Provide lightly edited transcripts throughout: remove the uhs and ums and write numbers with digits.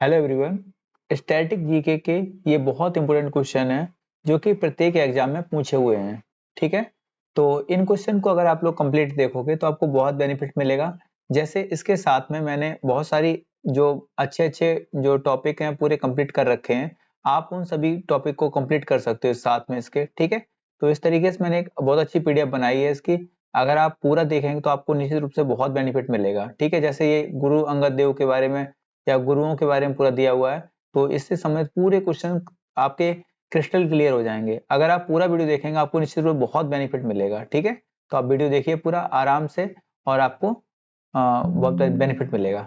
Hello everyone. Static GK के ये बहुत इंपॉर्टेंट क्वेश्चन है जो कि प्रत्येक एग्जाम में पूछे हुए हैं। ठीक है, तो इन क्वेश्चन को अगर आप लोग कंप्लीट देखोगे तो आपको बहुत बेनिफिट मिलेगा। जैसे इसके साथ में मैंने बहुत सारी जो अच्छे अच्छे जो टॉपिक हैं पूरे कंप्लीट कर रखे हैं। आप उन सभी टॉपिक को कंप्लीट कर सकते हो इस साथ में इसके। ठीक है, तो इस तरीके से मैंने एक बहुत अच्छी पीडीएफ बनाई है इसकी। अगर आप पूरा देखेंगे तो आपको निश्चित रूप से बहुत बेनिफिट मिलेगा। ठीक है, जैसे ये गुरु अंगद देव के बारे में या गुरुओं के बारे में पूरा दिया हुआ है, तो इससे संबंधित पूरे क्वेश्चन आपके क्रिस्टल क्लियर हो जाएंगे। अगर आप पूरा वीडियो देखेंगे आपको निश्चित रूप से बहुत बेनिफिट मिलेगा। ठीक है, तो आप वीडियो देखिए पूरा आराम से और आपको बहुत बेनिफिट मिलेगा।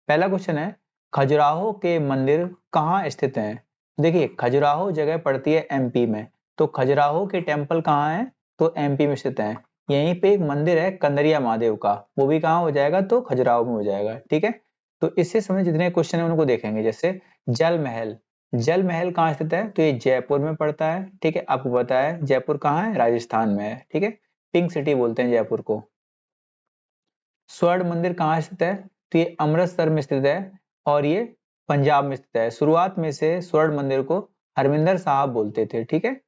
पहला क्वेश्चन है, खजुराहो के मंदिर कहाँ स्थित हैं? देखिए, खजुराहो जगह पड़ती है एमपी में, तो खजुराहो के टेम्पल कहाँ है? तो एमपी में स्थित है। यहीं पे एक मंदिर है कंदरिया महादेव का, वो भी कहाँ हो जाएगा? तो खजुराहो में हो जाएगा। ठीक है, तो इससे संबंधित जितने क्वेश्चन है उनको देखेंगे। जैसे जल महल, जल महल कहाँ स्थित है? तो ये जयपुर में पड़ता है। ठीक है, आपको पता है जयपुर कहाँ है? राजस्थान में है। ठीक है, पिंक सिटी बोलते हैं जयपुर को। स्वर्ण मंदिर कहाँ स्थित है? तो ये अमृतसर में स्थित है और ये पंजाब में स्थित है। शुरुआत में से स्वर्ण मंदिर को हरमिंदर साहब बोलते थे। ठीक है,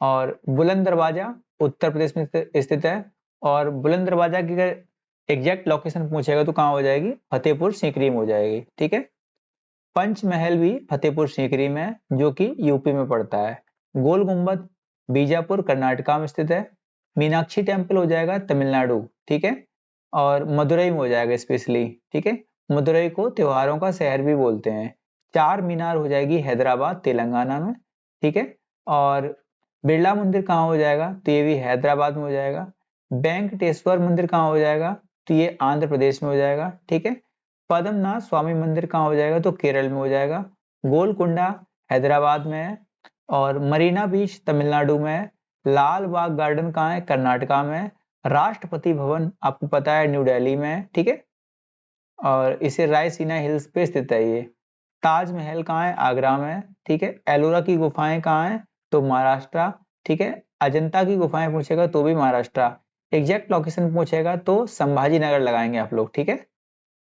और बुलंद दरवाजा उत्तर प्रदेश में स्थित है। और बुलंद दरवाजा की अगर एग्जैक्ट लोकेशन पूछेगा तो कहाँ हो जाएगी? फतेहपुर सीकरी में हो जाएगी। ठीक है, पंचमहल भी फतेहपुर सीकरी में है जो कि यूपी में पड़ता है। गोल गुंबद बीजापुर कर्नाटका में स्थित है। मीनाक्षी टेम्पल हो जाएगा तमिलनाडु। ठीक है, और मदुरई में हो जाएगा स्पेशली। ठीक है, मदुरई को त्योहारों का शहर भी बोलते हैं। चार मीनार हो जाएगी हैदराबाद तेलंगाना में। ठीक है, और बिरला मंदिर कहाँ हो जाएगा? तो ये भी हैदराबाद में हो जाएगा। वेंकटेश्वर मंदिर कहाँ हो जाएगा? तो ये आंध्र प्रदेश में हो जाएगा। ठीक है, पद्मनाथ स्वामी मंदिर कहाँ हो जाएगा? तो केरल में हो जाएगा। गोलकुंडा हैदराबाद में है। और मरीना बीच तमिलनाडु में है। लाल बाग गार्डन कहाँ है? कर्नाटका में है। राष्ट्रपति भवन आपको पता है न्यू दिल्ली में है। ठीक है, और इसे रायसीना हिल्स पे स्थित है ये। ताजमहल कहाँ है? आगरा में है। ठीक है, एलोरा की गुफाएं कहाँ है? तो महाराष्ट्र। ठीक है, अजंता की गुफाएं पूछेगा तो भी महाराष्ट्र। एग्जैक्ट लोकेशन पूछेगा तो संभाजी नगर लगाएंगे आप लोग। ठीक है,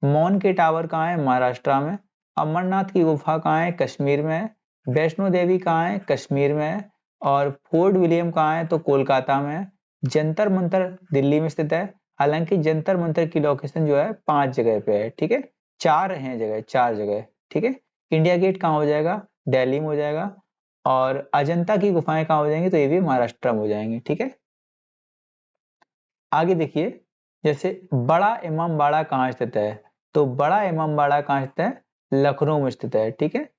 मौन के टावर कहाँ है? महाराष्ट्र में। अमरनाथ की गुफा कहाँ है? कश्मीर में है। वैष्णो देवी कहाँ है? कश्मीर में है। और फोर्ट विलियम कहाँ है? तो कोलकाता में है। जंतर मंतर दिल्ली में स्थित है। हालांकि जंतर मंतर की लोकेशन जो है 5 जगह पे है। ठीक है, 4 हैं जगह, 4 जगह। ठीक है, इंडिया गेट कहाँ हो जाएगा? दिल्ली में हो जाएगा। और अजंता की गुफाएं कहाँ हो जाएंगी? तो ये भी महाराष्ट्र में हो जाएंगी। ठीक है, आगे देखिए, जैसे बड़ा इमामबाड़ा कहाँ स्थित है? तो बड़ा इमामबाड़ा कहाँ स्थित है? लखनऊ में स्थित है। ठीक है,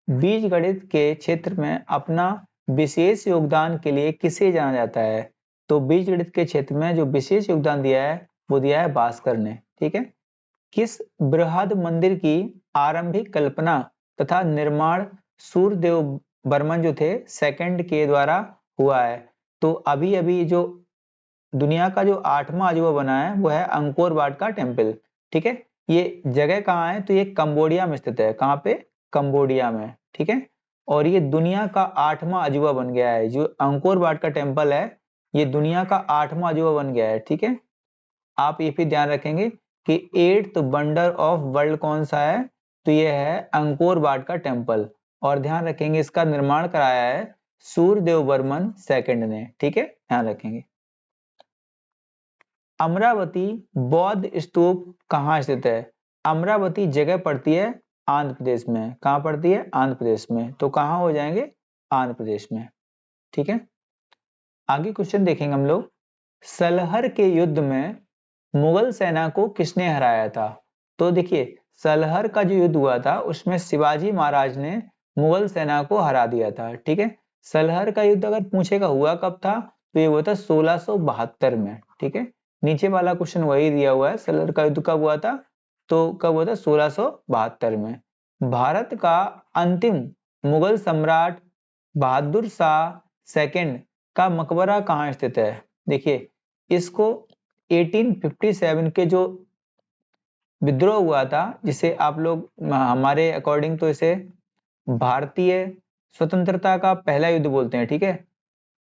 बीज गणित के क्षेत्र में अपना विशेष योगदान के लिए किसे जाना जाता है? तो बीज गणित के क्षेत्र में जो विशेष योगदान दिया है वो दिया है भास्कर ने। ठीक है, किस बृहद मंदिर की आरंभिक कल्पना तथा निर्माण सूर्यदेव बर्मन जो थे सेकंड के द्वारा हुआ है? तो अभी अभी जो दुनिया का जो 8वां अजूबा बना है वो है अंकोर वाट का टेम्पल। ठीक है, ये जगह कहाँ है? तो ये कंबोडिया में स्थित है। कहाँ पे? कंबोडिया में। ठीक है, और ये दुनिया का 8वां अजूबा बन गया है। जो अंकोर वाट का टेम्पल है ये दुनिया का 8वां अजूबा बन गया है। ठीक है, आप ये भी ध्यान रखेंगे कि 8th वंडर ऑफ वर्ल्ड कौन सा है? तो ये है अंकोर वाट का टेम्पल। और ध्यान रखेंगे इसका निर्माण कराया है सूर्यदेव बर्मन सेकंड ने। ठीक है, ध्यान रखेंगे। अमरावती बौद्ध स्तूप कहाँ स्थित है? अमरावती जगह पड़ती है आंध्र प्रदेश में। कहाँ पड़ती है? आंध्र प्रदेश में। तो कहाँ हो जाएंगे? आंध्र प्रदेश में। ठीक है, आगे क्वेश्चन देखेंगे हम लोग। सलहर के युद्ध में मुगल सेना को किसने हराया था? तो देखिए, सलहर का जो युद्ध हुआ था उसमें शिवाजी महाराज ने मुगल सेना को हरा दिया था। ठीक है, सलहर का युद्ध अगर पूछेगा हुआ कब था तो ये हुआ था 1672 में। ठीक है, नीचे वाला क्वेश्चन वही दिया हुआ है, सलहर का युद्ध कब हुआ था? तो कब हुआ था? 1672 में। भारत का अंतिम मुगल सम्राट बहादुर शाह सेकंड का मकबरा कहाँ स्थित है? देखिए, इसको 1857 के जो विद्रोह हुआ था, जिसे आप लोग हमारे अकॉर्डिंग तो इसे भारतीय स्वतंत्रता का पहला युद्ध बोलते हैं। ठीक है,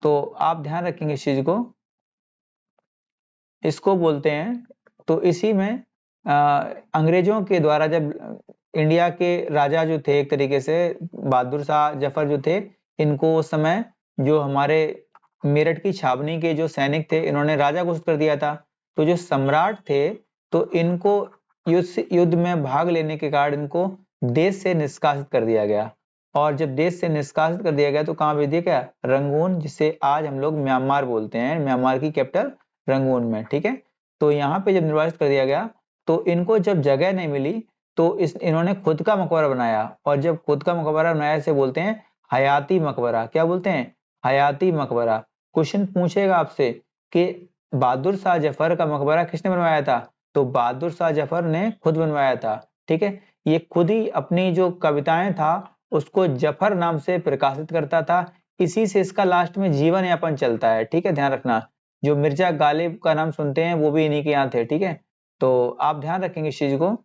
तो आप ध्यान रखेंगे इस चीज को, इसको बोलते हैं। तो इसी में अंग्रेजों के द्वारा जब इंडिया के राजा जो थे एक तरीके से बहादुर शाह जफर जो थे, इनको उस समय जो हमारे मेरठ की छावनी के जो सैनिक थे इन्होंने राजा घोषित कर दिया था। तो जो सम्राट थे तो इनको युद्ध में भाग लेने के कारण इनको देश से निष्कासित कर दिया गया। और जब देश से निष्कासित कर दिया गया तो कहाँ भेज दिया गया? रंगून, जिसे आज हम लोग म्यांमार बोलते हैं, म्यांमार की कैपिटल रंगून में। ठीक है, तो यहाँ पे जब निर्वासित कर दिया गया तो इनको जब जगह नहीं मिली तो इन्होंने खुद का मकबरा बनाया। और जब खुद का मकबरा बनाया इसे बोलते हैं हयाती मकबरा। क्या बोलते हैं? हयाती मकबरा। क्वेश्चन पूछेगा आपसे कि बहादुर शाह जफर का मकबरा किसने बनवाया था? तो बहादुर शाह जफर ने खुद बनवाया था। ठीक है, ये खुद ही अपनी जो कविताएं था उसको जफर नाम से प्रकाशित करता था, इसी से इसका लास्ट में जीवन यापन चलता है। ठीक है, ध्यान रखना। जो मिर्जा गालिब का नाम सुनते हैं वो भी इन्हीं के यहाँ थे। ठीक है, तो आप ध्यान रखेंगे इस चीज को।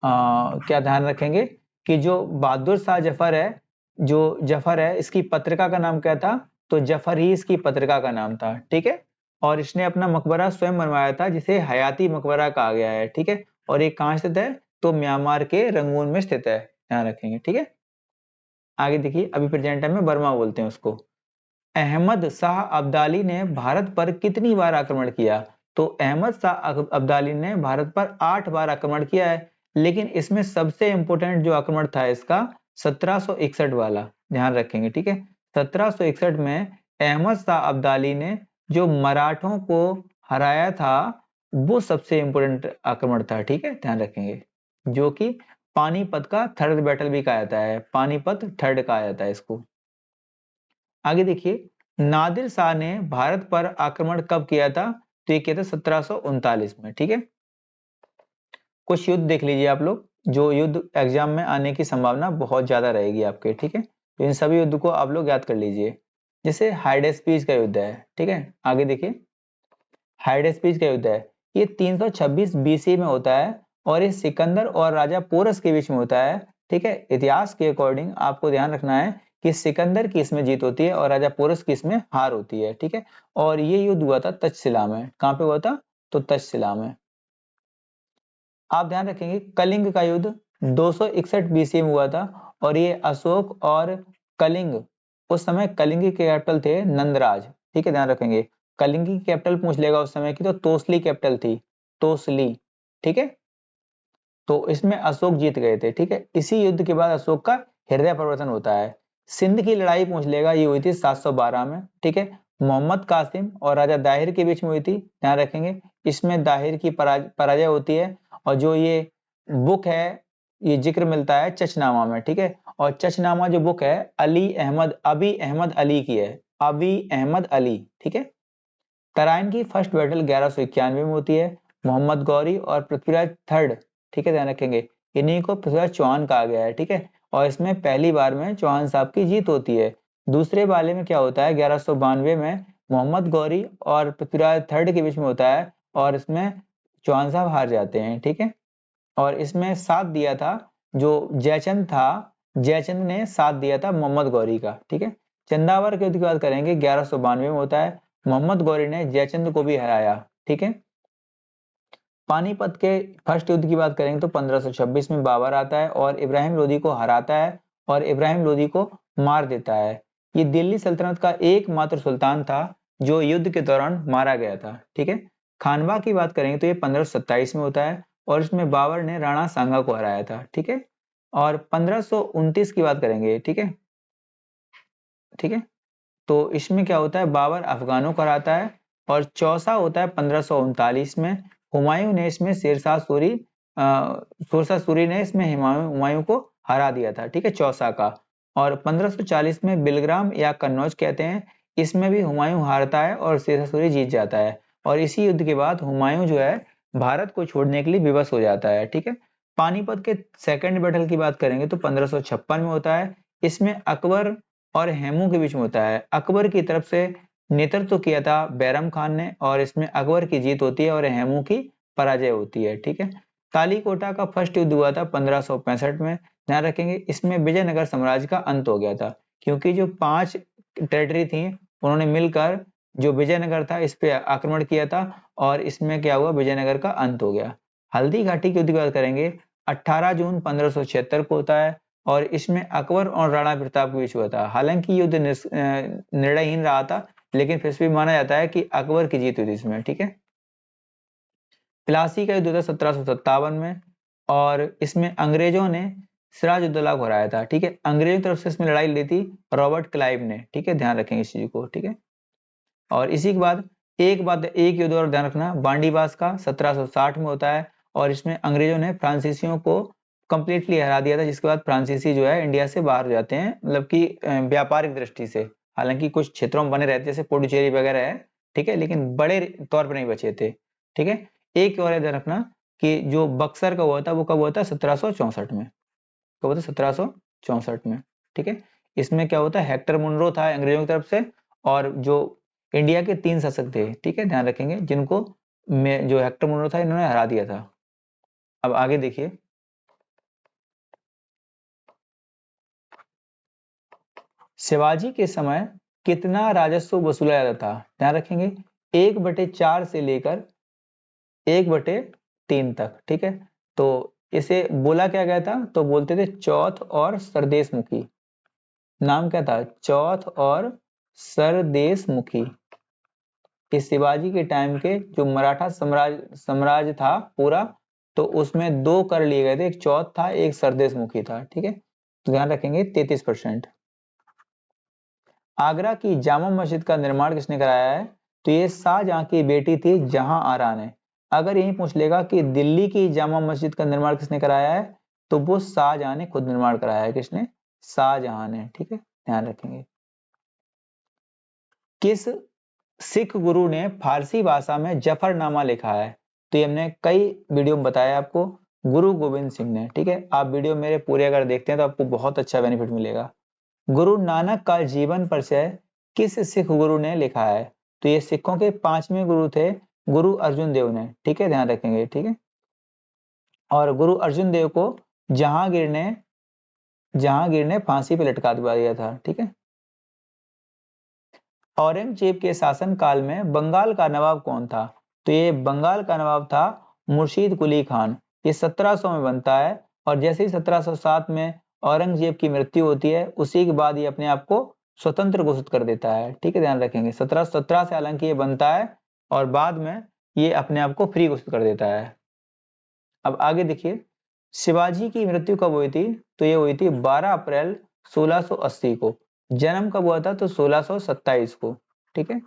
क्या ध्यान रखेंगे कि जो बहादुर शाह जफर है, जो जफर है, इसकी पत्रिका का नाम क्या था? तो जफर ही इसकी पत्रिका का नाम था। ठीक है, और इसने अपना मकबरा स्वयं बनवाया था जिसे हयाती मकबरा कहा गया है। ठीक है, और ये कहाँ स्थित है? तो म्यांमार के रंगून में स्थित है। ध्यान रखेंगे। ठीक है, आगे देखिए, अभी प्रेजेंट टाइम में बर्मा बोलते हैं उसको। अहमद शाह अब्दाली ने भारत पर कितनी बार आक्रमण किया? तो अहमद शाह अब्दाली ने भारत पर 8 बार आक्रमण किया है, लेकिन इसमें सबसे इंपोर्टेंट जो आक्रमण था इसका 1761 वाला। ध्यान रखेंगे। ठीक है, 1761 में अहमद शाह अब्दाली ने जो मराठों को हराया था वो सबसे इंपोर्टेंट आक्रमण था। ठीक है, ध्यान रखेंगे, जो कि पानीपत का थर्ड बैटल भी कहा जाता है, पानीपत थर्ड कहा जाता है इसको। आगे देखिए, नादिर शाह ने भारत पर आक्रमण कब किया था? तो ये किया था 1739 में। ठीक है, कुछ युद्ध देख लीजिए आप लोग, जो युद्ध एग्जाम में आने की संभावना बहुत ज्यादा रहेगी आपके। ठीक है, तो इन सभी युद्ध को आप लोग याद कर लीजिए। जैसे हाइडेस्पीच का युद्ध है। ठीक है, आगे देखिए, हाइडेस्पीच का युद्ध है, ये 326 बीसी में होता है और ये सिकंदर और राजा पोरस के बीच में होता है। ठीक है, इतिहास के अकॉर्डिंग आपको ध्यान रखना है कि सिकंदर की इसमें जीत होती है और राजा पोरस की इसमें हार होती है। ठीक है, और ये युद्ध हुआ था तक्षशिला में। कहाँ पे हुआ था? तो तक्षशिला में। आप ध्यान रखेंगे, कलिंग का युद्ध 261 बीसी में हुआ था और ये अशोक और कलिंग, उस समय कलिंग के कैपिटल थे नंदराज। ठीक है, ध्यान रखेंगे, कलिंग की कैपिटल पूछ लेगा उस समय की तो तोसली कैपिटल थी, तोसली। ठीक है, तो इसमें अशोक जीत गए थे। ठीक है, इसी युद्ध के बाद अशोक का हृदय परिवर्तन होता है। सिंध की लड़ाई पूछ लेगा, ये हुई थी 712 में। ठीक है, मोहम्मद कासिम और राजा दाहिर के बीच में हुई थी। ध्यान रखेंगे, इसमें दाहिर की पराजय होती है और जो ये बुक है ये जिक्र मिलता है चचनामा में। ठीक है, और चचनामा जो बुक है अबी अहमद अली की है, अबी अहमद अली। ठीक है, तराइन की फर्स्ट बैटल 1191 में होती है, मोहम्मद गौरी और पृथ्वीराज थर्ड। ठीक है, ध्यान रखेंगे, इन्हीं को पृथ्वीराज चौहान कहा गया है। ठीक है, और इसमें पहली बार में चौहान साहब की जीत होती है। दूसरे वाले में क्या होता है, 1192 में मोहम्मद गौरी और पृथ्वीराज थर्ड के बीच में होता है और इसमें चौहान साहब हार जाते हैं। ठीक है, और इसमें साथ दिया था जो जयचंद था, जयचंद ने साथ दिया था मोहम्मद गौरी का। ठीक है, चंदावर के युद्ध की बात करेंगे, 1192 में होता है, मोहम्मद गौरी ने जयचंद को भी हराया। ठीक है, पानीपत के फर्स्ट युद्ध की बात करेंगे तो 1526 में बाबर आता है और इब्राहिम लोदी को हराता है और इब्राहिम लोदी को मार देता है। ये दिल्ली सल्तनत का एकमात्र सुल्तान था जो युद्ध के दौरान मारा गया था। ठीक है, खानवा की बात करेंगे तो ये 1527 में होता है और इसमें बाबर ने राणा सांगा को हराया था। ठीक है, और 1529 की बात करेंगे। ठीक है, ठीक है, तो इसमें क्या होता है, बाबर अफगानों को हराता है। और चौसा होता है 1539 में, हुमायूं ने इसमें शेरशाह सूरी ने इसमें हुमायूं को हरा दिया था। ठीक है, चौसा का। और 1540 में बिलग्राम या कन्नौज कहते हैं, इसमें भी हुमायूं हारता है और शेरशाह सूरी जीत जाता है। और इसी युद्ध के बाद हुमायूं जो है भारत को छोड़ने के लिए विवश हो जाता है। ठीक है, पानीपत के सेकंड बैटल की बात करेंगे तो 1556 में होता है, इसमें अकबर और हेमू के बीच में होता है। अकबर की तरफ से नेतृत्व किया था बैरम खान ने और इसमें अकबर की जीत होती है और हेमू की पराजय होती है। ठीक है, तालीकोटा का फर्स्ट युद्ध हुआ था 1565 में। ध्यान रखेंगे, इसमें विजयनगर साम्राज्य का अंत हो गया था क्योंकि जो 5 टेरिटरी थी उन्होंने मिलकर जो विजयनगर था इस पे आक्रमण किया था और इसमें क्या हुआ, विजयनगर का अंत हो गया। हल्दी घाटी के युद्ध की बात करेंगे 18 जून 1576 को होता है और इसमें अकबर और राणा प्रताप के बीच हुआ था। हालांकि युद्ध निर्णयहीन रहा था, लेकिन फिर भी माना जाता है कि अकबर की जीत हुई थी इसमें, ठीक है। प्लासी का युद्ध हुआ था 1757 में और इसमें अंग्रेजों ने सिराजुद्दौला को हराया था, ठीक है। अंग्रेजों की तरफ से इसमें लड़ाई लड़ी थी रॉबर्ट क्लाइव ने, ठीक है, ध्यान रखेंगे इस चीज को, ठीक है। और इसी के बाद एक युद्ध और ध्यान रखना, बांडीबास का 1760 में होता है और इसमें अंग्रेजों ने फ्रांसीसियों को कंप्लीटली हरा दिया था, जिसके बाद फ्रांसीसी जो है इंडिया से बाहर हो जाते हैं, मतलब कि व्यापारिक दृष्टि से। हालांकि कुछ क्षेत्रों में बने रहते जैसे पुडुचेरी वगैरह है, ठीक है, लेकिन बड़े तौर पर नहीं बचे थे, ठीक है। एक और ध्यान रखना कि जो बक्सर का हुआ था वो कब हुआ था, 1764 में। कब हुआ था, 1764 में, ठीक है। इसमें क्या होता है, हेक्टर मुनरो था अंग्रेजों की तरफ से और जो इंडिया के 3 शासक थे, ठीक है, ध्यान रखेंगे, जिनको जो हेक्टर मुनरो था इन्होंने हरा दिया था। अब आगे देखिए, शिवाजी के समय कितना राजस्व वसूला जाता था, ध्यान रखेंगे, 1/4 से लेकर 1/3 तक, ठीक है। तो इसे बोला क्या गया था, तो बोलते थे चौथ और सरदेशमुखी। नाम क्या था, चौथ और सरदेशमुखी। इस शिवाजी के टाइम के जो मराठा साम्राज्य था पूरा, तो उसमें 2 कर लिए गए थे, एक चौथ था एक सरदेशमुखी था, ठीक है। तो ध्यान रखेंगे 33%। आगरा की जामा मस्जिद का निर्माण किसने कराया है, तो ये शाहजहां की बेटी थी जहां आरा ने। अगर यही पूछ लेगा कि दिल्ली की जामा मस्जिद का निर्माण किसने कराया है, तो वो शाहजहां ने खुद निर्माण कराया है। किसने, शाहजहां ने, ठीक है, ध्यान रखेंगे। किस सिख गुरु ने फारसी भाषा में जफरनामा लिखा है, तो ये हमने कई वीडियो में बताया आपको, गुरु गोविंद सिंह ने, ठीक है। आप वीडियो मेरे पूरे अगर देखते हैं तो आपको बहुत अच्छा बेनिफिट मिलेगा। गुरु नानक का जीवन परिचय किस सिख गुरु ने लिखा है, तो ये सिखों के 5वें गुरु थे गुरु अर्जुन देव ने, ठीक है, ध्यान रखेंगे, ठीक है। और गुरु अर्जुन देव को जहांगीर ने फांसी पे लटका दिया था, ठीक है। औरंगजेब के शासन काल में बंगाल का नवाब कौन था, तो ये बंगाल का नवाब था मुर्शीद कुली खान। ये 1700 में बनता है और जैसे ही 1707 में औरंगजेब की मृत्यु होती है, उसी के बाद ये अपने आप को स्वतंत्र घोषित कर देता है, ठीक है, ध्यान रखेंगे। 1717 से हालांकि ये बनता है और बाद में ये अपने आप को फ्री घोषित कर देता है। अब आगे देखिए, शिवाजी की मृत्यु कब हुई थी, तो ये हुई थी 12 अप्रैल 1680 को। जन्म कब हुआ था, तो 1627 को, ठीक है।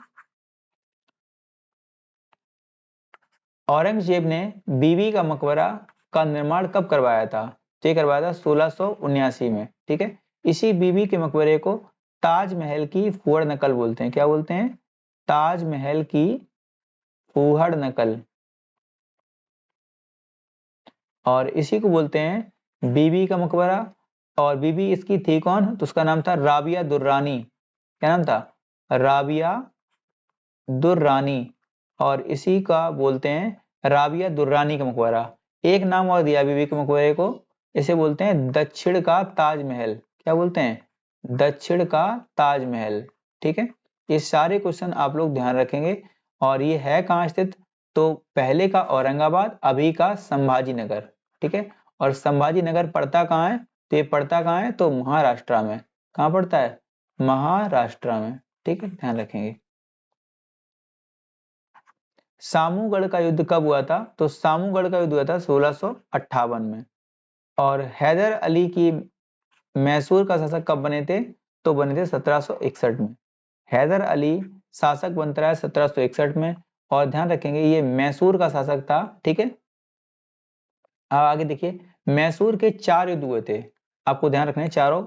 औरंगजेब ने बीबी का मकबरा का निर्माण कब करवाया था, तो ये करवाया था 1679 में, ठीक है। इसी बीबी के मकबरे को ताजमहल की फुहड़ नकल बोलते हैं। क्या बोलते हैं, ताजमहल की फुहड़ नकल। और इसी को बोलते हैं बीबी का मकबरा। और बीबी इसकी थी कौन, तो उसका नाम था राबिया दुर्रानी। क्या नाम था, राबिया दुर्रानी। और इसी का बोलते हैं राबिया दुर्रानी का मकबरा। एक नाम और दिया बीबी के मकबरे को, इसे बोलते हैं दक्षिण का ताजमहल। क्या बोलते हैं, दक्षिण का ताजमहल, ठीक है। ये सारे क्वेश्चन आप लोग ध्यान रखेंगे। और ये है कहाँ स्थित, तो पहले का औरंगाबाद, अभी का संभाजी नगर, ठीक है। और संभाजी नगर पड़ता कहाँ है, तो ये पड़ता कहाँ है, तो महाराष्ट्र में। कहाँ पड़ता है, महाराष्ट्र में, ठीक है, ध्यान रखेंगे। सामूगढ़ का युद्ध कब हुआ था, तो सामूगढ़ का युद्ध हुआ था 1658 में। और हैदर अली की मैसूर का शासक कब बने थे, तो बने थे 1761 में। हैदर अली शासक बनता है 1761 में। और ध्यान रखेंगे ये मैसूर का शासक था, ठीक है। अब आगे देखिए, मैसूर के 4 युद्ध हुए थे, आपको ध्यान रखना है, चारों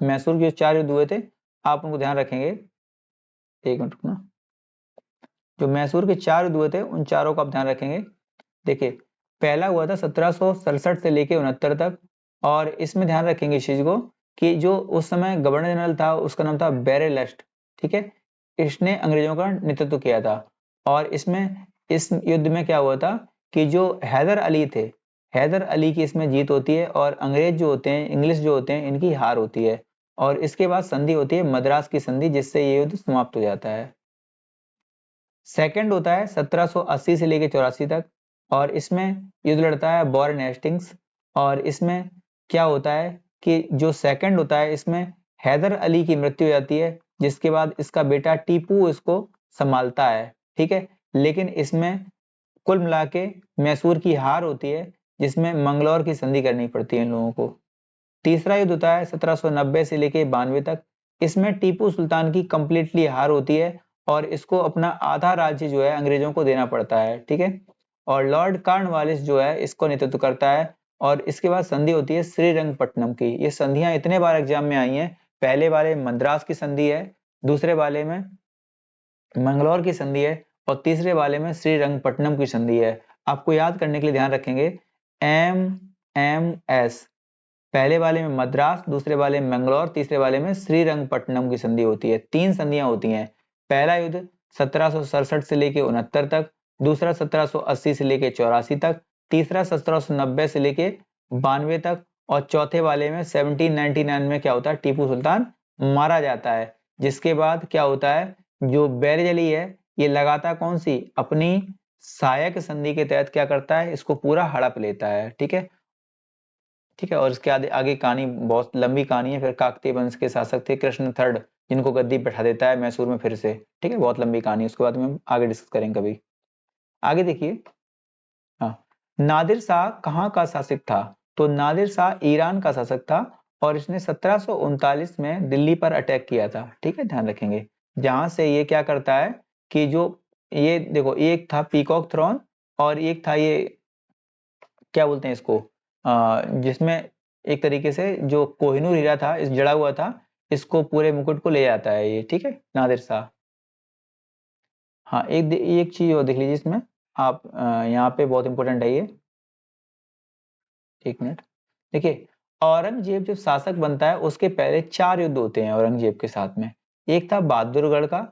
मैसूर के 4 युद्ध हुए थे, आप उनको ध्यान रखेंगे। एक मिनट रुकना, जो मैसूर के 4 युद्ध हुए थे उन चारों का आप ध्यान रखेंगे। देखिए, पहला हुआ था 1767 से लेके 69 तक। और इसमें ध्यान रखेंगे इस चीज को कि जो उस समय गवर्नर जनरल था उसका नाम था बेरेलेस्ट, ठीक है। इसने अंग्रेजों का नेतृत्व किया था। और इसमें इस युद्ध में क्या हुआ था कि जो हैदर अली थे, हैदर अली की इसमें जीत होती है और अंग्रेज जो होते हैं, इंग्लिश जो होते हैं, इनकी हार होती है। और इसके बाद संधि होती है मद्रास की संधि, जिससे ये युद्ध समाप्त हो जाता है। सेकंड होता है 1780 से लेकर 84 तक। और इसमें युद्ध लड़ता है वॉरेन हेस्टिंग्स। और इसमें क्या होता है कि जो सेकंड होता है इसमें हैदर अली की मृत्यु हो जाती है, जिसके बाद इसका बेटा टीपू इसको संभालता है, ठीक है। लेकिन इसमें कुल मिला के मैसूर की हार होती है, जिसमें मंगलौर की संधि करनी पड़ती है इन लोगों को। तीसरा युद्ध होता है 1790 से लेके 92 तक। इसमें टीपू सुल्तान की कंप्लीटली हार होती है और इसको अपना आधा राज्य जो है अंग्रेजों को देना पड़ता है, ठीक है। और लॉर्ड कॉर्नवालिस जो है इसको नेतृत्व करता है। और इसके बाद संधि होती है श्रीरंगपट्टनम की। ये संधियां इतने बार एग्जाम में आई हैं, पहले वाले मद्रास की संधि है, दूसरे वाले में मंगलौर की संधि है, और तीसरे वाले में श्रीरंगपट्टनम की संधि है। आपको याद करने के लिए ध्यान रखेंगे, MS, पहले वाले में मद्रास, दूसरे वाले में मंगलौर, तीसरे वाले में श्रीरंगपट्टनम की संधि होती है। 3 संधियां होती हैं। पहला युद्ध 1767 से लेके 69 तक, दूसरा 1780 से लेके 84 तक, तीसरा 1790 से लेके 92 तक, और चौथे वाले में 1799 में क्या होता है, टीपू सुल्तान मारा जाता है। जिसके बाद क्या होता है, जो बैरजली है ये लगातार कौन सी अपनी सहायक संधि के तहत क्या करता है, इसको पूरा हड़प लेता है, ठीक है। ठीक है, और इसके आगे आगे कहानी बहुत लंबी कहानी है। फिर काकतीय वंश के शासक थे कृष्ण थर्ड, जिनको गद्दी बैठा देता है मैसूर में फिर से, ठीक है। बहुत लंबी कहानी, उसके बाद में हम आगे डिस्कस करेंगे कभी। आगे देखिए, हाँ, नादिर शाह कहाँ का शासक था? तो नादिर शाह ईरान का शासक था, और इसने 1739 में दिल्ली पर अटैक किया था, ठीक है, ध्यान रखेंगे। जहां से ये क्या करता है कि जो ये देखो, एक था पीकॉक थ्रोन, और एक था ये क्या बोलते हैं इसको, जिसमें एक तरीके से जो कोहिनूर हीरा था इस जड़ा हुआ था, इसको पूरे मुकुट को ले जाता है ये, ठीक है, नादिर शाह। हाँ, एक चीज और देख लीजिए इसमें आप, यहाँ पे बहुत इंपॉर्टेंट है ये, एक मिनट देखिए। औरंगजेब जब शासक बनता है उसके पहले 4 युद्ध होते हैं औरंगजेब के साथ में। एक था बहादुरगढ़ का,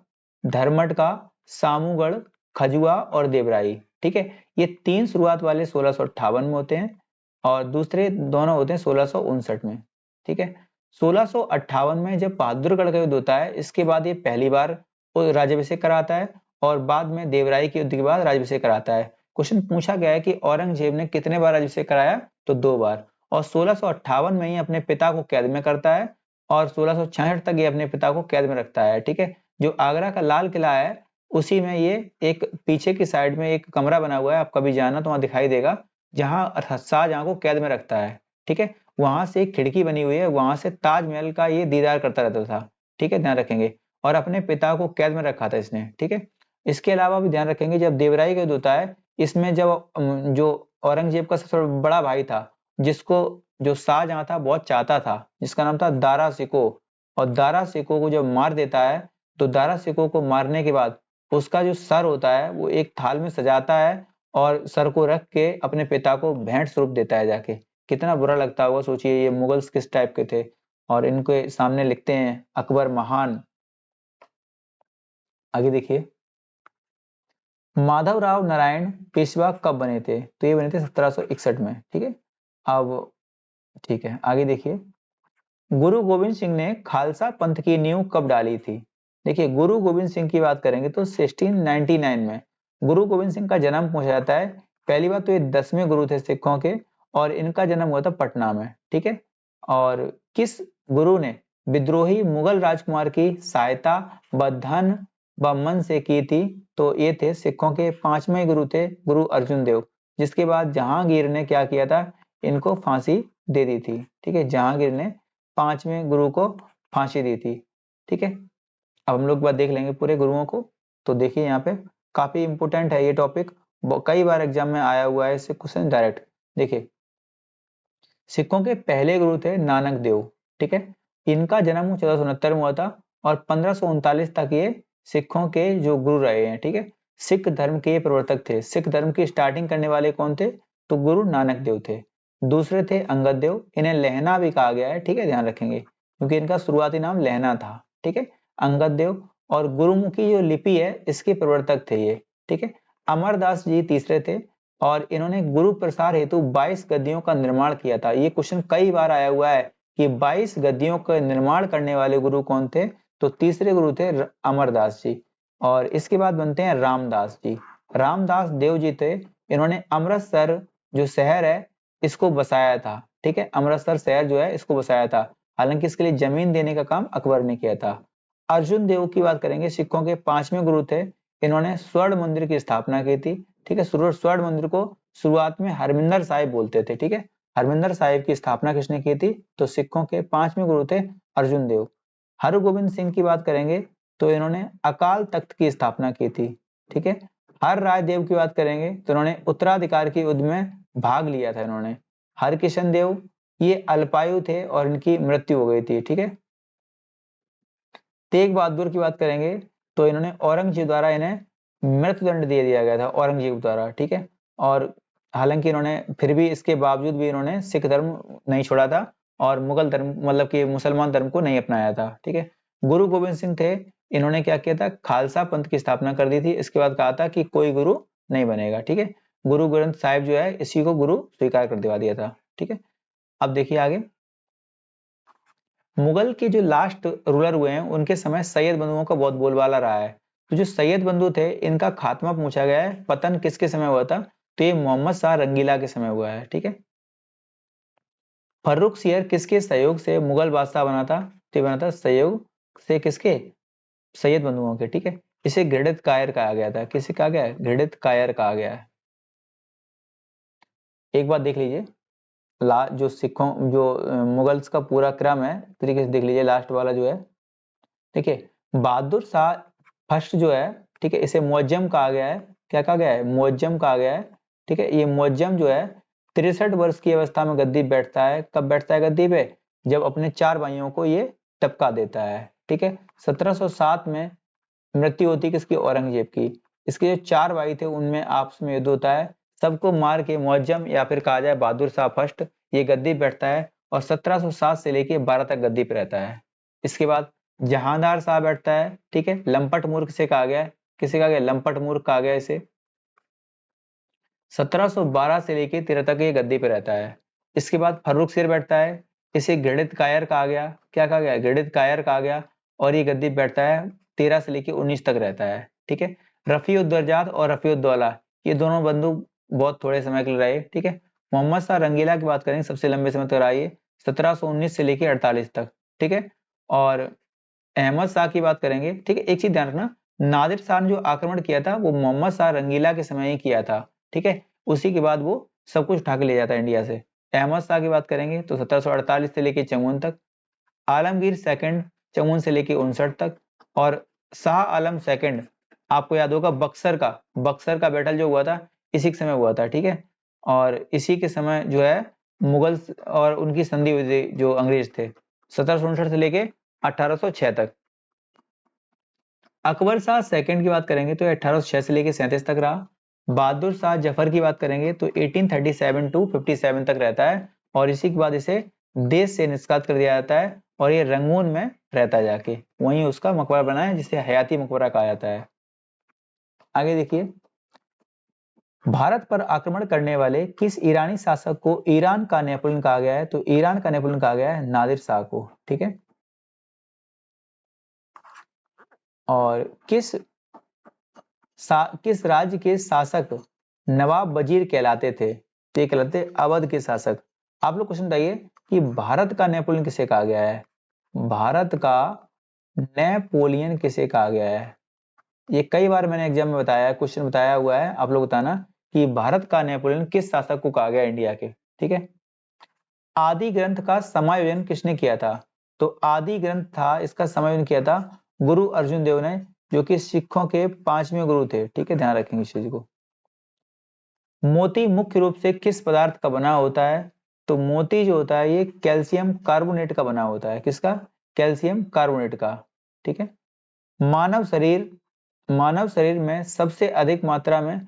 धर्मट का, सामूगढ़, खजुआ और देवराई, ठीक है। ये 3 शुरुआत वाले 1658 में होते हैं, और दूसरे दोनों होते हैं 1659 में, ठीक है। 1658 में जब बहादुरगढ़ का युद्ध होता है, इसके बाद ये पहली बार वो राज्याभिषेक कराता है, और बाद में देवराई के युद्ध के बाद राज्याभिषेक कराता है। क्वेश्चन पूछा गया है कि औरंगजेब ने कितने बार राज्याभिषेक कराया, तो 2 बार। और 1658 में ही अपने पिता को कैद में करता है, और 1666 तक ये अपने पिता को कैद में रखता है, ठीक है। जो आगरा का लाल किला है, उसी में ये एक पीछे की साइड में एक कमरा बना हुआ है, आप कभी जाना तो वहां दिखाई देगा, जहां शाहजहां को कैद में रखता है, ठीक है। वहां से एक खिड़की बनी हुई है, वहां से ताजमहल का ये दीदार करता रहता था, ठीक है, ध्यान रखेंगे। और अपने पिता को कैद में रखा था इसने, ठीक है। इसके अलावा भी ध्यान रखेंगे, जब देवराई का युद्ध होता है, इसमें जब जो औरंगजेब का सबसे बड़ा भाई था, जिसको जो शाहजहां था बहुत चाहता था, जिसका नाम था दारा शिको, और दारा शिको को जब मार देता है, तो दारा शिको को मारने के बाद उसका जो सर होता है वो एक थाल में सजाता है, और सर को रख के अपने पिता को भेंट स्वरूप देता है जाके। कितना बुरा लगता होगा, सोचिए ये मुगल्स किस टाइप के थे। और इनके सामने लिखते हैं अकबर महान। आगे देखिए, माधवराव नारायण पेशवा कब बने थे? तो ये बने थे 1761 में, ठीक है। अब ठीक है, आगे देखिए, गुरु गोविंद सिंह ने खालसा पंथ की नींव कब डाली थी? देखिए, गुरु गोविंद सिंह की बात करेंगे तो 1699 में गुरु गोविंद सिंह का जन्म पूछा जाता है। पहली बात तो ये 10वें गुरु थे सिखों के, और इनका जन्म हुआ था पटना में, ठीक है। और किस गुरु ने विद्रोही मुगल राजकुमार की सहायता व धन व मन से की थी? तो ये थे सिखों के 5वें गुरु थे गुरु अर्जुन देव, जिसके बाद जहांगीर ने क्या किया था, इनको फांसी दे दी थी, ठीक है। जहांगीर ने 5वें गुरु को फांसी दी थी, ठीक है। अब हम लोग बात देख लेंगे पूरे गुरुओं को। तो देखिए यहाँ पे काफी इंपोर्टेंट है ये टॉपिक, कई बार एग्जाम में आया हुआ है, इससे क्वेश्चन डायरेक्ट। देखिए, सिखों के पहले गुरु थे नानक देव, ठीक है। इनका जन्म 1469 में हुआ था, और 1539 तक ये सिखों के जो गुरु रहे हैं, ठीक है। सिख धर्म के प्रवर्तक थे। सिख धर्म की स्टार्टिंग करने वाले कौन थे? तो गुरु नानक देव थे। दूसरे थे अंगद देव, इन्हें लहना भी कहा गया है, ठीक है, ध्यान रखेंगे, क्योंकि इनका शुरुआती नाम लहना था, ठीक है। अंगद देव, और गुरुमुखी जो लिपि है इसके प्रवर्तक थे ये, ठीक है। अमरदास जी तीसरे थे, और इन्होंने गुरु प्रसार हेतु 22 गद्दियों का निर्माण किया था। ये क्वेश्चन कई बार आया हुआ है कि 22 गद्दियों का निर्माण करने वाले गुरु कौन थे? तो तीसरे गुरु थे अमरदास जी। और इसके बाद बनते हैं रामदास जी। रामदास देव जी थे, इन्होंने अमृतसर जो शहर है इसको बसाया था, ठीक है, अमृतसर शहर जो है इसको बसाया था। हालांकि इसके लिए जमीन देने का काम अकबर ने किया था। अर्जुन देव की बात करेंगे, सिखों के 5वें गुरु थे। इन्होंने स्वर्ण मंदिर की स्थापना की थी, ठीक है। स्वर्ण मंदिर को शुरुआत में हरमिंदर साहिब बोलते थे, ठीक है। हरमिंदर साहिब की स्थापना किसने की थी? तो सिखों के 5वें गुरु थे अर्जुन देव। हरगोबिंद सिंह की बात करेंगे तो इन्होंने अकाल तख्त की स्थापना की थी, ठीक है। हर राय देव की बात करेंगे तो इन्होंने उत्तराधिकार की युद्ध में भाग लिया था इन्होंने। हरकिशन देव ये अल्पायु थे और इनकी मृत्यु हो गई थी, ठीक है। तेग बहादुर की बात करेंगे तो इन्होंने औरंगजेब द्वारा इन्हें मृत्युदंड दे दिया गया था, औरंगजेब द्वारा, ठीक है। और हालांकि इन्होंने फिर भी इसके बावजूद भी इन्होंने सिख धर्म नहीं छोड़ा था और मुगल धर्म मतलब कि मुसलमान धर्म को नहीं अपनाया था, ठीक है। गुरु गोविंद सिंह थे, इन्होंने क्या किया था? खालसा पंथ की स्थापना कर दी थी। इसके बाद कहा था कि कोई गुरु नहीं बनेगा, ठीक है। गुरु ग्रंथ साहिब जो है इसी को गुरु स्वीकार कर दिवा दिया था, ठीक है। अब देखिए आगे, मुगल के जो लास्ट रूलर हुए हैं उनके समय सैयद बंधुओं का बहुत बोलबाला रहा है। तो जो सैयद बंधु थे इनका खात्मा पूछा गया है, पतन किसके समय हुआ था? तो ये मोहम्मद शाह रंगीला के समय हुआ है, ठीक है। फर्रुखसियर किसके सहयोग से मुगल बादशाह बना था? तो ये बना था सहयोग से किसके? सैयद बंधुओं के, ठीक है। इसे घृणित कायर कहा गया था। किसे कहा गया है? घृणित कायर कहा गया है। एक बात देख लीजिए, जो सिखों जो मुगल्स का पूरा क्रम है तरीके से देख लीजिए, लास्ट वाला जो है, ठीक है। बहादुर शाह फर्स्ट जो है, ठीक है, इसे मुअज्जम कहा गया है। क्या कहा गया है? मुअज्जम कहा गया है, ठीक है। ये मुअज्जम जो है 63 वर्ष की अवस्था में गद्दी बैठता है। कब बैठता है गद्दी पे? जब अपने 4 भाइयों को ये टपका देता है, ठीक है। 1707 में मृत्यु होती है किसकी? औरंगजेब की। इसके जो 4 भाई थे उनमें आपस में युद्ध होता है, सबको मार के मुअज्जम या फिर कहा जाए बहादुर शाह फर्स्ट ये गद्दी बैठता है और 1707 से लेके 12 तक गद्दी पे रहता है। इसके बाद जहांदार शाह बैठता है, ठीक है। लंपट मूर्ख से कहा गया है, किसे कहा गया? लंपट मूर्ख कहा गया इसे। 1712 से लेके 13 तक ये गद्दी पे रहता है। इसके बाद फर्रुख सिर बैठता है, इसे घृणित कायर कहा गया। क्या कहा गया? घृणित कायर कहा गया। और ये गद्दी बैठता है 13 से लेके 19 तक रहता है, ठीक है। रफीउद्दौला और रफीउद्दौला ये दोनों बंधु बहुत थोड़े समय के लिए रहे, ठीक है। मोहम्मद शाह रंगीला की बात करेंगे, सबसे लंबे समय तक रहा ये 1719 से लेके 48 तक, ठीक है। और अहमद शाह की बात करेंगे, ठीक है। एक चीज ध्यान रखना, नादिर शाह ने जो आक्रमण किया था वो मोहम्मद शाह रंगीला के समय ही किया था, ठीक है। उसी के बाद वो सब कुछ उठा के ले जाता है इंडिया से। अहमद शाह की बात करेंगे तो 1748 से लेके 54 तक, आलमगीर सेकंड 54 से लेके 59 तक, और शाह आलम सेकंड आपको याद होगा बक्सर का बैटल जो हुआ था इसी के समय हुआ था, ठीक है। और इसी के समय जो है मुगल और उनकी संधि हुई थी जो अंग्रेज थे 1759 से लेके 1806 तक। अकबर शाह सेकंड की बात करेंगे तो 1806 से लेके 37 तक रहा। बहादुर शाह जफर की बात करेंगे तो 1837 टू 57 तक रहता है और इसी के बाद इसे देश से निष्कासित कर दिया जाता है और ये रंगून में रहता है जाके, वहीं उसका मकबरा बना है जिसे हयाती मकबरा कहा जाता है। आगे देखिए, भारत पर आक्रमण करने वाले किस ईरानी शासक को ईरान का नेपोलियन कहा गया है? तो ईरान का नेपोलियन कहा गया है नादिर शाह को, ठीक है। और किस राज्य के शासक नवाब वजीर कहलाते थे? तो ये कहलाते अवध के शासक। आप लोग क्वेश्चन बताइए कि भारत का नेपोलियन किसे कहा गया है? भारत का नेपोलियन किसे कहा गया है? ये कई बार मैंने एग्जाम में बताया, क्वेश्चन बताया हुआ है, आप लोग बताना कि भारत का नेपोलियन किस शासक को कहा गया इंडिया के, ठीक है। आदि ग्रंथ का समायोजन किसने किया था? तो आदि ग्रंथ था इसका समायोजन किया था गुरु अर्जुन देव ने, जो कि सिखों के 5वें गुरु थे, ठीक है। ध्यान रखेंगे इस चीज को। मोती मुख्य रूप से किस पदार्थ का बना होता है? तो मोती जो होता है ये कैल्शियम कार्बोनेट का बना होता है। किसका? कैल्शियम कार्बोनेट का, ठीक है। मानव शरीर मानव शरीर में सबसे अधिक मात्रा में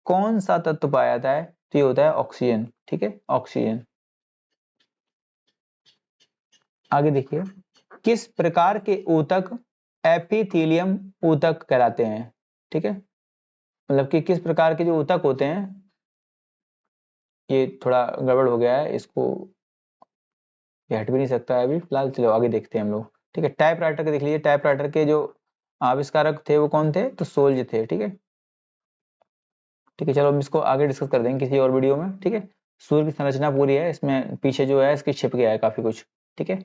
कौन सा तत्व पाया जाता है? तो ये होता है ऑक्सीजन, ठीक है, ऑक्सीजन। आगे देखिए, किस प्रकार के ऊतक एपिथेलियम ऊतक कहलाते हैं? ठीक है, मतलब कि किस प्रकार के जो ऊतक होते हैं, ये थोड़ा गड़बड़ हो गया है, इसको ये हट भी नहीं सकता है अभी फिलहाल। चलो आगे देखते हैं हम लोग, ठीक है। टाइपराइटर के देख लीजिए, टाइपराइटर के जो आविष्कारक थे वो कौन थे? तो सोल्ज थे, ठीक है। ठीक है, चलो हम इसको आगे डिस्कस कर देंगे किसी और वीडियो में, ठीक है। सूर्य की संरचना पूरी है, इसमें पीछे जो है इसके छिप गया है काफी कुछ, ठीक है।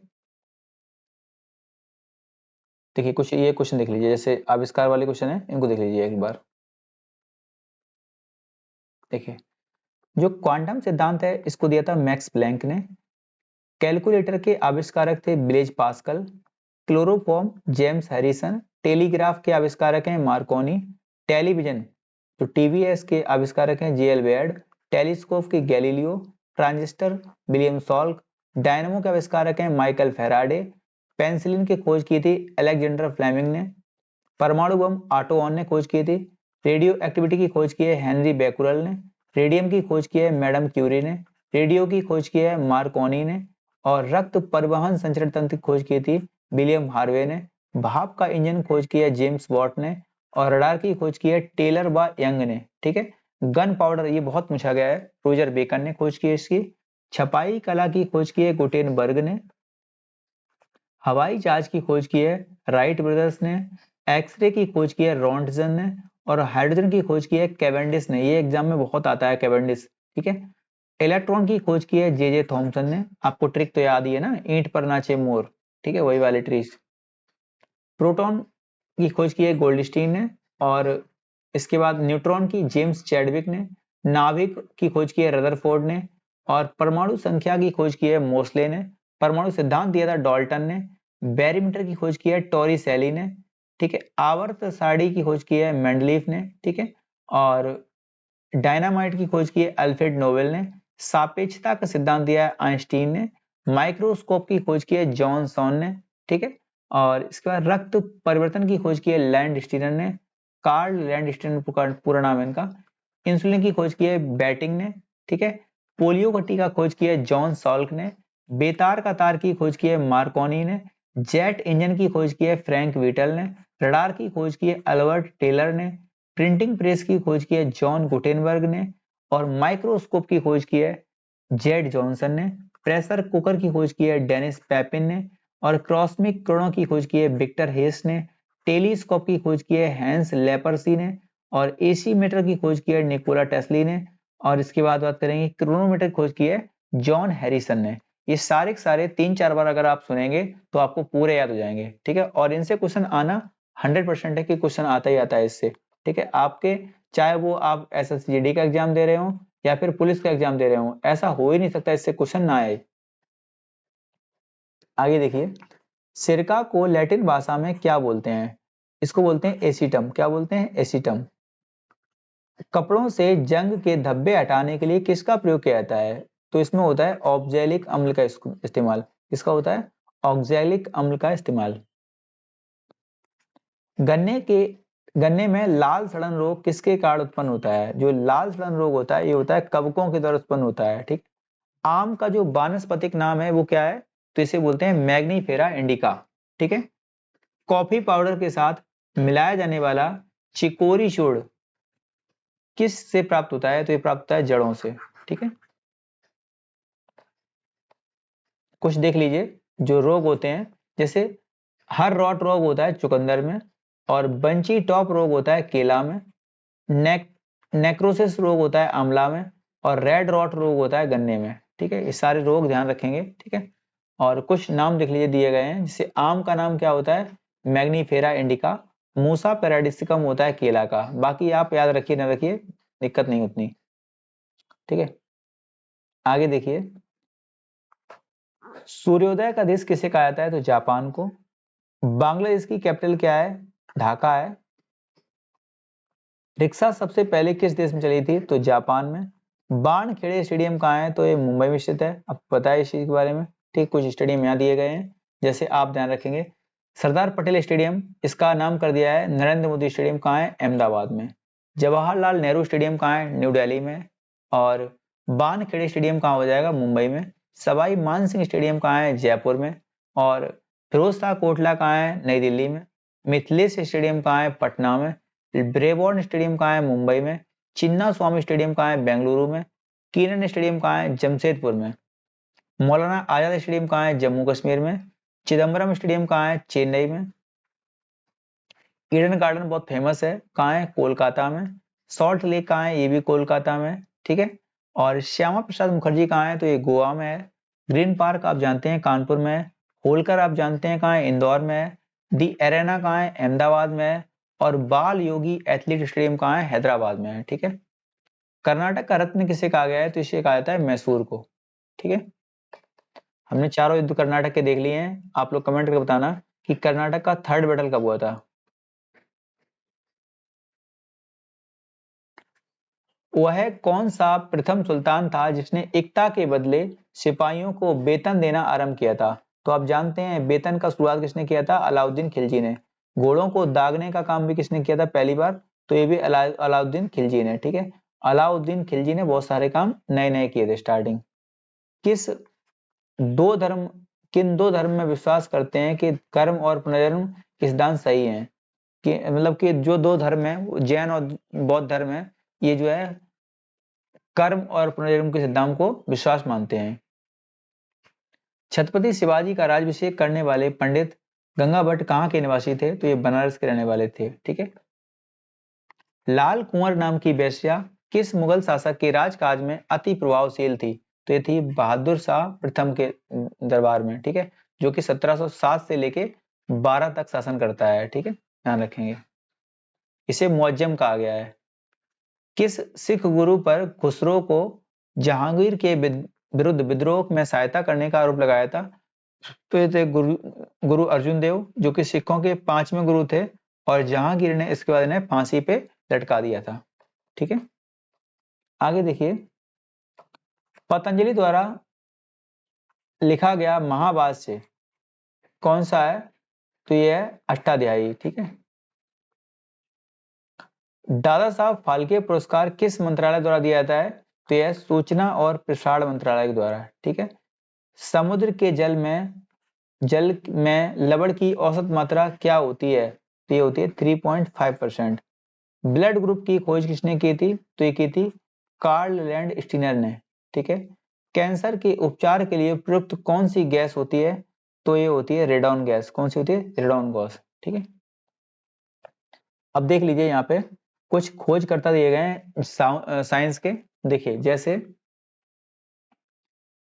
देखिए कुछ ये क्वेश्चन देख लीजिए, जैसे आविष्कार वाले क्वेश्चन है, इनको देख लीजिए एक बार। देखिए जो क्वांटम सिद्धांत है इसको दिया था मैक्स प्लैंक ने। कैलकुलेटर के आविष्कारक थे Blaise Pascal. Chloroform James Harrison. Telegraph के आविष्कारक हैं मार्कोनी। टेलीविजन जो टीवी है इसके आविष्कारक हैं जेएल बेयर्ड। टेलीस्कोप के Galileo. Transistor William Salk. Dynamo के आविष्कारक हैं माइकल फेराडे। पेंसिलिन की खोज की थी अलेक्जेंडर फ्लेमिंग ने। परमाणु बम ऑटो ऑन ने खोज की थी। रेडियो एक्टिविटी की खोज की है हेनरी बेकुरल ने। रेडियम की खोज की है मैडम क्यूरी ने। रेडियो की खोज की है मार्कोनी ने। और रक्त परिवहन संचरण तंत्र की खोज की थी विलियम हार्वे ने। भाप का इंजन खोज किया जेम्स वॉट ने। और रडार की खोज की है टेलर व यंग ने, ठीक है। गन पाउडर ये बहुत पूछा गया है, रोजर बेकन ने खोज की है इसकी। छपाई कला की खोज की है गुटेनबर्ग ने। हवाई जहाज की खोज की है राइट ब्रदर्स ने। एक्सरे की खोज की है रॉन्टजन ने। और हाइड्रोजन की खोज की है कैवेंडिस ने, ये एग्जाम में बहुत आता है कैवेंडिस, ठीक है। इलेक्ट्रॉन की खोज की है जे थॉमसन ने। आपको ट्रिक तो याद ही है ना, ईंट पर नाचे मोर, ठीक है, वही वाली ट्रिक। प्रोटॉन की खोज की है गोल्डस्टीन ने। और इसके बाद न्यूट्रॉन की जेम्स चैडविक ने। नाभिक की खोज की है रदरफोर्ड ने। और परमाणु संख्या की खोज की है मोस्ले ने। परमाणु सिद्धांत दिया था डाल्टन ने। बैरीमीटर की खोज की है टॉरिसेली ने, ठीक है। आवर्त सारणी की खोज की है मेंडलीफ ने, ठीक है। और डायनामाइट की खोज की है अल्फ्रेड नोबेल ने। सापेक्षता का सिद्धांत दिया है आइंस्टीन ने। माइक्रोस्कोप की खोज की है जॉनसन ने, ठीक है। और इसके बाद रक्त परिवर्तन की खोज की है लैंड स्टीनर ने। कार्ल लैंड स्टीनर पूरा नाम है इनका। इंसुलिन की खोज की है बैटिंग ने, ठीक है। पोलियो का टीका खोज की है जॉन सॉल्क ने। बेतार का तार की खोज की है मार्कोनी ने। जेट इंजन की खोज की है फ्रैंक व्हीटल ने। रडार की खोज की है अल्बर्ट टेलर ने। प्रिंटिंग प्रेस की खोज की है जॉन गुटेनबर्ग ने। और माइक्रोस्कोप की खोज की है जेड जॉनसन ने। प्रेशर कुकर की खोज की है डेनिस पेपिन ने। और क्रॉस्मिक किरणों की खोज की है विक्टर हेस ने। टेलीस्कोप की खोज की है हैंस लेपर्सी ने। और एसी मीटर की खोज की है निकोला टेस्ली ने। और इसके बाद बात करेंगे क्रोनोमीटर की खोज की है जॉन हैरिसन ने। ये सारे के सारे 3-4 बार अगर आप सुनेंगे तो आपको पूरे याद हो जाएंगे, ठीक है। और इनसे क्वेश्चन आना 100% है कि क्वेश्चन आता ही आता है इससे, ठीक है। आपके चाहे वो आप एसएसजीडी का एग्जाम दे रहे हो या फिर पुलिस का एग्जाम दे रहे हो, ऐसा हो ही नहीं सकता इससे क्वेश्चन ना आए। आगे देखिए, सिरका को लैटिन भाषा में क्या बोलते हैं? इसको बोलते हैं एसीटम। क्या बोलते हैं? एसीटम। कपड़ों से जंग के धब्बे हटाने के लिए किसका प्रयोग किया जाता है? तो इसमें होता है ऑक्जेलिक अम्ल का इस्तेमाल। किसका होता है? ऑक्जेलिक अम्ल का इस्तेमाल। गन्ने के गन्ने में लाल सड़न रोग किसके कारण उत्पन्न होता है? जो लाल सड़न रोग होता है ये होता है कवकों के द्वारा उत्पन्न होता है, ठीक। आम का जो वानस्पतिक नाम है वो क्या है? तो इसे बोलते हैं मैग्नीफेरा इंडिका, ठीक है। कॉफी पाउडर के साथ मिलाया जाने वाला चिकोरी चूर्ण किस से प्राप्त होता है? तो ये प्राप्त होता है जड़ों से, ठीक है। कुछ देख लीजिए जो रोग होते हैं, जैसे हर रॉट रोग होता है चुकंदर में। और बंची टॉप रोग होता है केला में। नेक्रोसिस रोग होता है आंवला में। और रेड रॉट रोग होता है गन्ने में, ठीक है। ये सारे रोग ध्यान रखेंगे, ठीक है। और कुछ नाम देख लीजिए दिए गए हैं, जैसे आम का नाम क्या होता है? Mangifera indica. मूसा पैराडिसिकम होता है केला का। बाकी आप याद रखिए ना रखिए, दिक्कत नहीं उतनी, ठीक है। आगे देखिए, सूर्योदय का देश किसे कहा जाता है? तो जापान को। बांग्लादेश की कैपिटल क्या है? ढाका है। रिक्शा सबसे पहले किस देश में चली थी? तो जापान में। बाणखेड़े स्टेडियम कहाँ है? तो ये मुंबई में स्थित है। आपको पता है इस चीज के बारे में, ठीक। कुछ स्टेडियम यहाँ दिए गए हैं, जैसे आप ध्यान रखेंगे। सरदार पटेल स्टेडियम, इसका नाम कर दिया है नरेंद्र मोदी स्टेडियम। कहाँ है? अहमदाबाद में। जवाहरलाल नेहरू स्टेडियम कहाँ है? न्यू दिल्ली में। और बाणखेड़े स्टेडियम कहाँ हो जाएगा? मुंबई में। सवाई मानसिंह स्टेडियम कहाँ है? जयपुर में। और फिरोज शाह कोटला कहाँ है? नई दिल्ली में। मिथिलेश स्टेडियम कहाँ है? पटना में। ब्रेबॉर्न स्टेडियम कहाँ है? मुंबई में। चिन्ना स्वामी स्टेडियम कहाँ है? बेंगलुरु में। किरण स्टेडियम कहाँ है? जमशेदपुर में। मौलाना आजाद स्टेडियम कहाँ है? जम्मू कश्मीर में। चिदम्बरम स्टेडियम कहाँ है? चेन्नई में। ईडन गार्डन बहुत फेमस है, कहाँ है? कोलकाता में। सॉल्ट लेक कहाँ है? ये भी कोलकाता में, ठीक है। और श्यामा प्रसाद मुखर्जी कहाँ है? तो ये गोवा में है। ग्रीन पार्क आप जानते हैं कानपुर में है। होलकर आप जानते हैं कहाँ है? इंदौर में है। दी एरेना कहाँ है? अहमदाबाद में है। और बाल योगी एथलीट स्टेडियम कहाँ है? हैदराबाद में है। ठीक है। कर्नाटक का रत्न किसे कहा गया है? तो इसे कहा जाता है मैसूर को। ठीक है। हमने चारों युद्ध कर्नाटक के देख लिए हैं। आप लोग कमेंट करके बताना कि कर्नाटक का थर्ड बैटल कब हुआ था। वह कौन सा प्रथम सुल्तान था जिसने एकता के बदले सिपाहियों को वेतन देना आरंभ किया था? तो आप जानते हैं वेतन का शुरुआत किसने किया था? अलाउद्दीन खिलजी ने। घोड़ों को दागने का काम भी किसने किया था पहली बार? तो ये भी अलाउद्दीन खिलजी ने। ठीक है। अलाउद्दीन खिलजी ने बहुत सारे काम नए नए किए थे स्टार्टिंग। किस दो धर्म किन दो धर्म में विश्वास करते हैं कि कर्म और पुनर्जन्म के सिद्धांत सही हैं? कि मतलब कि जो दो धर्म है जैन और बौद्ध धर्म है, ये जो है कर्म और पुनर्जन्म के सिद्धांत को विश्वास मानते हैं। छत्रपति शिवाजी का राज्याभिषेक करने वाले पंडित गंगा भट्ट कहाँ के निवासी थे? तो ये बनारस के रहने वाले थे। ठीक है। लाल कुंवर नाम की वेश्या किस मुगल शासक के राजकाज में अति प्रभावशील थी? तो ये थी बहादुर शाह प्रथम के दरबार में। ठीक है। जो कि 1707 से लेके 12 तक शासन करता है। ठीक है, ध्यान रखेंगे। इसे मुअज्जम कहा गया है। किस सिख गुरु पर खुसरो को जहांगीर के विरुद्ध विद्रोह में सहायता करने का आरोप लगाया था? तो ये थे गुरु अर्जुन देव, जो कि सिखों के 5वें गुरु थे। और जहांगीर ने इसके बाद इन्हें फांसी पे लटका दिया था। ठीक है। आगे देखिए, पतंजलि द्वारा लिखा गया महाभाष्य कौन सा है? तो ये है अष्टाध्यायी। ठीक है। दादा साहब फाल्के पुरस्कार किस मंत्रालय द्वारा दिया जाता है? तो यह सूचना और प्रसारण मंत्रालय के द्वारा। ठीक है। समुद्र के जल में लवण की औसत मात्रा क्या होती है? तो ये होती है 3.5%। ब्लड ग्रुप की खोज किसने की थी? तो ये की थी कार्ल लैंड स्टीनर ने। ठीक है। कैंसर के उपचार के लिए प्रयुक्त कौन सी गैस होती है? तो ये होती है रेडॉन गैस। कौन सी होती है? Radon gas. ठीक है। अब देख लीजिए, यहाँ पे कुछ खोजकर्ता दिए गए हैं साइंस के। देखिए, जैसे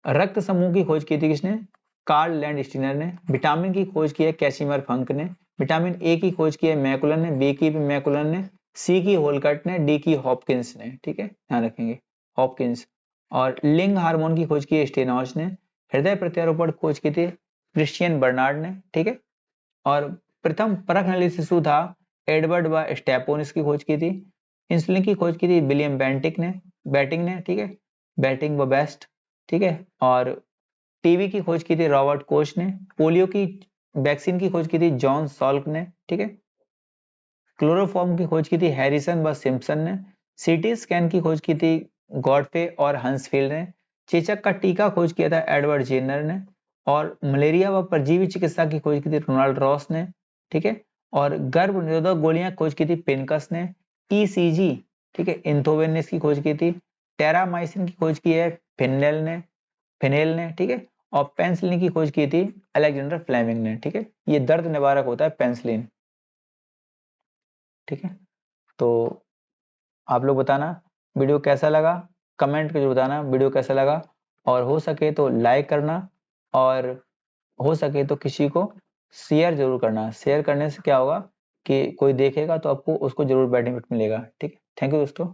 रक्त समूह की खोज की थी किसने? कार्ल लैंड स्टीनर ने। विटामिन की खोज की है कैसिमर फंक ने। विटामिन ए की खोज की है मैकुलन ने। बी की भी मैकुलन ने। सी की होलकट ने। डी की हॉपकिंस ने। ठीक है, ध्यान रखेंगे, हॉपकिंस। और लिंग हार्मोन की खोज की है स्टेनॉस ने। हृदय प्रत्यारोपण खोज की थी क्रिश्चियन बर्नार्ड ने। ठीक है। और प्रथम परख नली शिशु था एडवर्ड व स्टेपोन, इसकी खोज की थी। इंसुलिन की खोज की थी विलियम बैटिंग ने। ठीक है, बैटिंग व बेस्ट। ठीक है। और टीबी की खोज की थी रॉबर्ट कोच ने। पोलियो की वैक्सीन की खोज की थी जॉन सॉल्क ने। ठीक है। क्लोरोफॉर्म की खोज की थी हैरिसन व सिम्पसन ने। सीटी स्कैन की खोज की थी गॉडफे और हंसफील्ड ने। चेचक का टीका खोज किया था एडवर्ड जेनर ने। और मलेरिया व परजीवी चिकित्सा की खोज की थी रोनाल्ड रॉस ने। ठीक है। और गर्भ निरोधक गोलियां खोज की थी पिनकस ने। ईसीजी, ठीक है, इंथोवेन ने इसकी खोज की थी। टेरामाइसिन की खोज की है फिनेल ने। ठीक है। और पेंसिलिन की खोज की थी अलेक्जेंडर फ्लेमिंग ने। ठीक है। ये दर्द निवारक होता है पेंसिलिन। ठीक है। तो आप लोग बताना वीडियो कैसा लगा, कमेंट करके बताना वीडियो कैसा लगा। और हो सके तो लाइक करना, और हो सके तो किसी को शेयर जरूर करना। शेयर करने से क्या होगा कि कोई देखेगा तो आपको उसको जरूर बेनिफिट मिलेगा। ठीक है। थैंक यू दोस्तों।